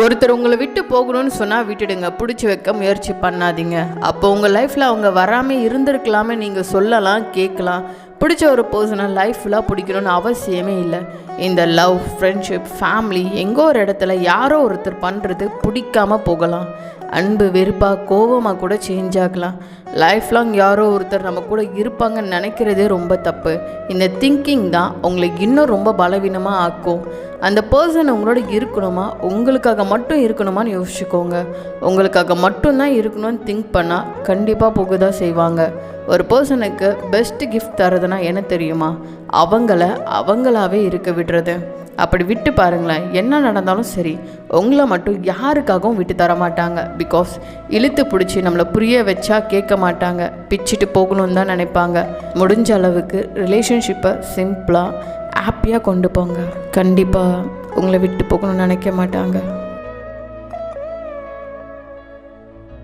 ஒருத்தர் உங்களை விட்டு போகணும்னு சொன்னால் விட்டுடுங்க, பிடிச்சி வைக்க முயற்சி பண்ணாதீங்க. அப்போ உங்கள் லைஃப்பில் அவங்க வராமல் இருந்திருக்கலாமே நீங்கள் சொல்லலாம், கேட்கலாம். பிடிச்ச ஒரு பர்சனை லைஃப்லாம் பிடிக்கணும்னு அவசியமே இல்லை. இந்த லவ், ஃப்ரெண்ட்ஷிப், ஃபேமிலி எங்கோ ஒரு இடத்துல யாரோ ஒருத்தர் பண்ணுறது பிடிக்காமல் போகலாம். அன்பு, வெறுப்பாக, கோபமாக கூட சேஞ்ச் ஆகலாம். லைஃப் லாங் யாரோ ஒருத்தர் நம்ம கூட இருப்பாங்கன்னு நினைக்கிறதே ரொம்ப தப்பு. இந்த திங்கிங் தான் உங்களை இன்னும் ரொம்ப பலவீனமாக ஆக்கும். அந்த பர்சன் உங்களோட இருக்கணுமா, உங்களுக்காக மட்டும் இருக்கணுமான்னு யோசிச்சுக்கோங்க. உங்களுக்காக மட்டும்தான் இருக்கணும்னு திங்க் பண்ணால் கண்டிப்பாக போக தான் செய்வாங்க. ஒரு பர்சனுக்கு பெஸ்ட் கிஃப்ட் தரதுன்னா என்ன தெரியுமா? அவங்களாவே இருக்க விடுறது. அப்படி விட்டு பாருங்களேன், என்ன நடந்தாலும் சரி உங்களை மட்டும் யாருக்காகவும் விட்டு தர மாட்டாங்க. பிகாஸ் இழுத்து பிடிச்சி நம்மளை புரிய வச்சா கேட்க மாட்டாங்க, பிச்சுட்டு போகணுன்னு தான் நினைப்பாங்க. முடிஞ்ச அளவுக்கு ரிலேஷன்ஷிப்பை சிம்பிளாக ஹாப்பியாக கொண்டு போங்க. கண்டிப்பாக உங்களை விட்டு போகணும்னு நினைக்க மாட்டாங்க.